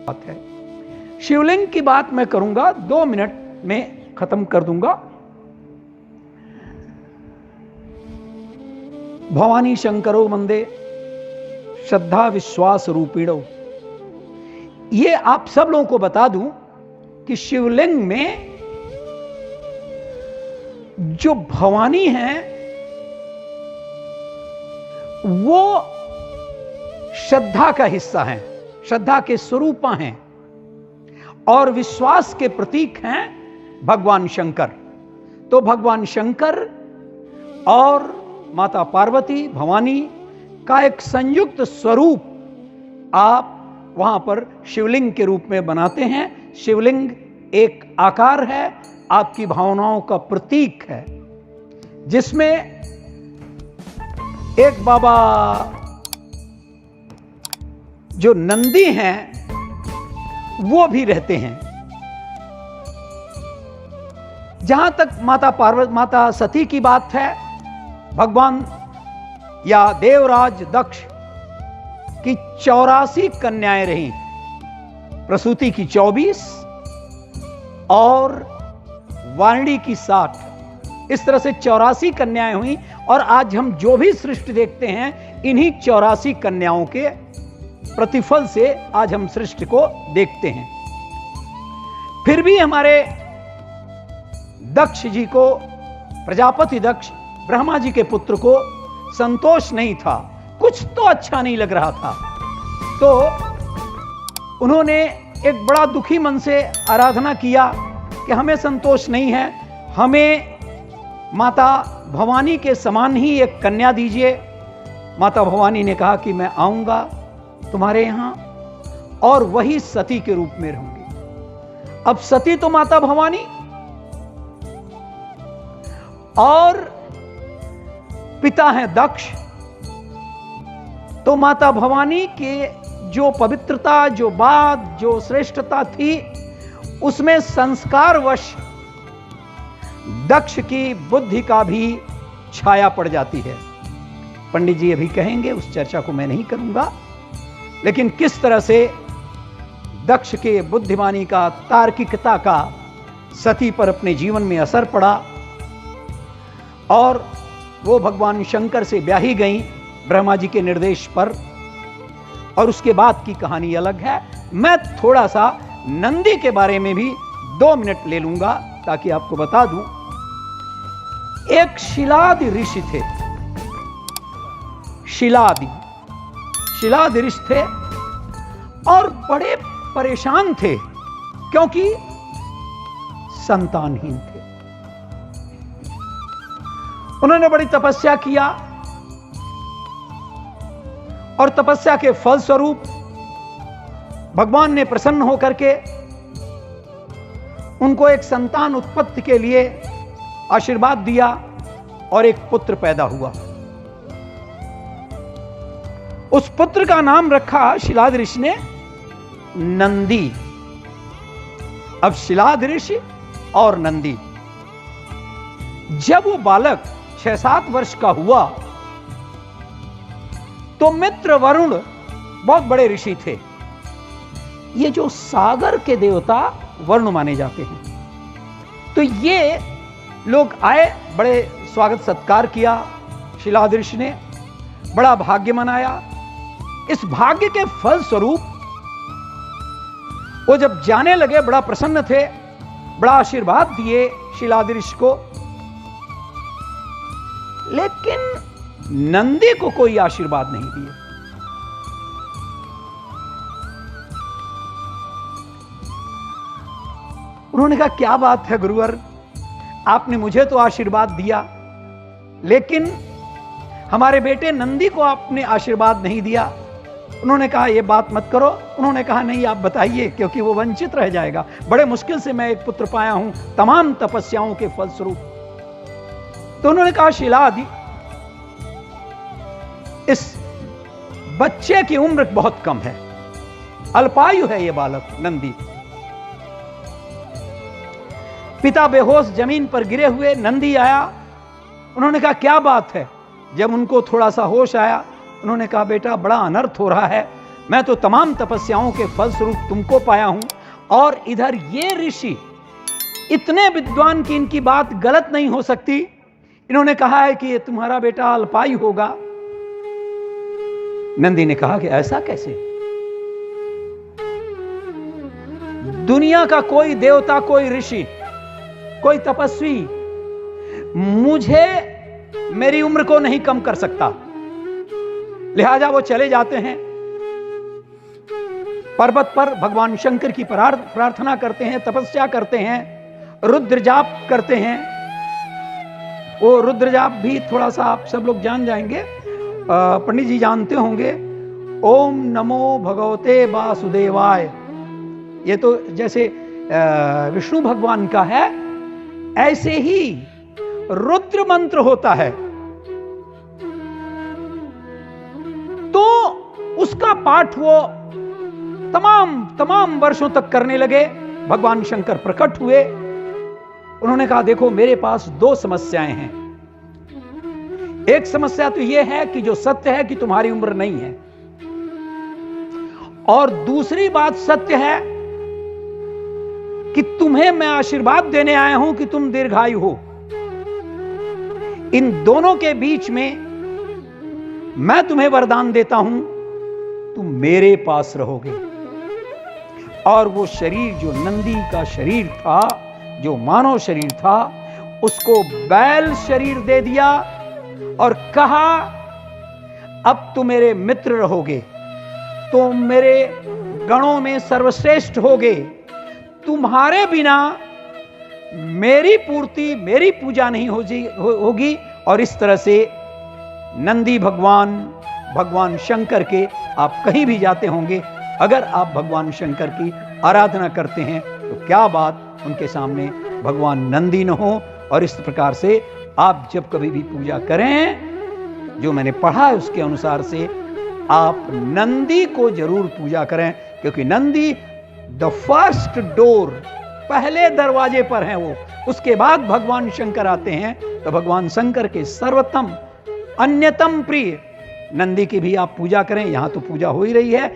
बात है। शिवलिंग की बात मैं करूंगा, 2 मिनट में खत्म कर दूंगा। भवानी शंकरो वंदे श्रद्धा विश्वास रूपिणो। ये आप सब लोगों को बता दूं कि शिवलिंग में जो भवानी है वो श्रद्धा का हिस्सा है, श्रद्धा के स्वरूपा हैं और विश्वास के प्रतीक हैं भगवान शंकर। तो भगवान शंकर और माता पार्वती भवानी का एक संयुक्त स्वरूप आप वहां पर शिवलिंग के रूप में बनाते हैं। शिवलिंग एक आकार है, आपकी भावनाओं का प्रतीक है, जिसमें एक बाबा जो नंदी हैं वो भी रहते हैं। जहां तक माता सती की बात है, भगवान या देवराज दक्ष की 84 कन्याएं रहीं, प्रसूति की 24 और वाणी की 60। इस तरह से 84 कन्याएं हुई और आज हम जो भी सृष्टि देखते हैं इन्हीं 84 कन्याओं के प्रतिफल से आज हम सृष्टि को देखते हैं। फिर भी हमारे दक्ष जी को, प्रजापति दक्ष ब्रह्मा जी के पुत्र को संतोष नहीं था, कुछ तो अच्छा नहीं लग रहा था। तो उन्होंने एक बड़ा दुखी मन से आराधना किया कि हमें संतोष नहीं है, हमें माता भवानी के समान ही एक कन्या दीजिए। माता भवानी ने कहा कि मैं आऊंगा तुम्हारे यहां और वही सती के रूप में रहूंगी। अब सती तो माता भवानी और पिता हैं दक्ष, तो माता भवानी के जो पवित्रता, जो बात, जो श्रेष्ठता थी, उसमें संस्कारवश दक्ष की बुद्धि का भी छाया पड़ जाती है। पंडित जी अभी कहेंगे, उस चर्चा को मैं नहीं करूंगा, लेकिन किस तरह से दक्ष के बुद्धिमानी का, तार्किकता का सती पर अपने जीवन में असर पड़ा और वो भगवान शंकर से ब्याही गई ब्रह्मा जी के निर्देश पर, और उसके बाद की कहानी अलग है। मैं थोड़ा सा नंदी के बारे में भी 2 मिनट ले लूंगा ताकि आपको बता दूं। एक शिलादि ऋषि थे, शिलादि ऋषि थे और बड़े परेशान थे क्योंकि संतानहीन थे। उन्होंने बड़ी तपस्या किया और तपस्या के फलस्वरूप भगवान ने प्रसन्न होकर के उनको एक संतान उत्पत्ति के लिए आशीर्वाद दिया और एक पुत्र पैदा हुआ। उस पुत्र का नाम रखा शिलाद ऋषि ने नंदी। अब शिलाद ऋषि और नंदी, जब वो बालक 6-7 वर्ष का हुआ तो मित्र वरुण बहुत बड़े ऋषि थे। ये जो सागर के देवता वरुण माने जाते हैं, तो ये लोग आए, बड़े स्वागत सत्कार किया। शिलाद ऋषि ने बड़ा भाग्य मनाया। इस भाग्य के फल स्वरूप वो जब जाने लगे बड़ा प्रसन्न थे, बड़ा आशीर्वाद दिए शिलाद ऋषि को, लेकिन नंदी को कोई आशीर्वाद नहीं दिए। उन्होंने कहा क्या बात है गुरुवर, आपने मुझे तो आशीर्वाद दिया लेकिन हमारे बेटे नंदी को आपने आशीर्वाद नहीं दिया। उन्होंने कहा ये बात मत करो। उन्होंने कहा नहीं, आप बताइए, क्योंकि वो वंचित रह जाएगा। बड़े मुश्किल से मैं एक पुत्र पाया हूं, तमाम तपस्याओं के फलस्वरूप। तो उन्होंने कहा शिलादि, इस बच्चे की उम्र बहुत कम है, अल्पायु है ये बालक नंदी। पिता बेहोश जमीन पर गिरे हुए, नंदी आया। उन्होंने कहा क्या बात है। जब उनको थोड़ा सा होश आया, उन्होंने कहा बेटा बड़ा अनर्थ हो रहा है, मैं तो तमाम तपस्याओं के फलस्वरूप तुमको पाया हूं, और इधर ये ऋषि इतने विद्वान कि इनकी बात गलत नहीं हो सकती, इन्होंने कहा है कि ये तुम्हारा बेटा अल्पायु होगा। नंदी ने कहा कि ऐसा कैसे? दुनिया का कोई देवता, कोई ऋषि, कोई तपस्वी मुझे मेरी उम्र को नहीं कम कर सकता। लिहाजा वो चले जाते हैं पर्वत पर, भगवान शंकर की प्रार्थना करते हैं, तपस्या करते हैं, रुद्र जाप करते हैं। वो रुद्र जाप भी थोड़ा सा आप सब लोग जान जाएंगे, पंडित जी जानते होंगे। ओम नमो भगवते वासुदेवाय, ये तो जैसे विष्णु भगवान का है, ऐसे ही रुद्र मंत्र होता है। तो उसका पाठ वो तमाम वर्षों तक करने लगे। भगवान शंकर प्रकट हुए, उन्होंने कहा देखो मेरे पास दो समस्याएं हैं। एक समस्या तो यह है कि जो सत्य है कि तुम्हारी उम्र नहीं है, और दूसरी बात सत्य है कि तुम्हें मैं आशीर्वाद देने आया हूं कि तुम दीर्घायु हो। इन दोनों के बीच में मैं तुम्हें वरदान देता हूं, तुम मेरे पास रहोगे। और वो शरीर जो नंदी का शरीर था, जो मानव शरीर था, उसको बैल शरीर दे दिया और कहा अब तुम मेरे मित्र रहोगे, तुम मेरे गणों में सर्वश्रेष्ठ होगे, तुम्हारे बिना मेरी पूर्ति, मेरी पूजा नहीं होगी। और इस तरह से नंदी भगवान शंकर के, आप कहीं भी जाते होंगे, अगर आप भगवान शंकर की आराधना करते हैं तो क्या बात उनके सामने भगवान नंदी न हो। और इस प्रकार से आप जब कभी भी पूजा करें, जो मैंने पढ़ा है उसके अनुसार से आप नंदी को जरूर पूजा करें, क्योंकि नंदी द फर्स्ट डोर, पहले दरवाजे पर हैं वो। उसके बाद भगवान शंकर आते हैं। तो भगवान शंकर के सर्वोत्तम अन्यतम प्रिय नंदी की भी आप पूजा करें। यहां तो पूजा हो ही रही है,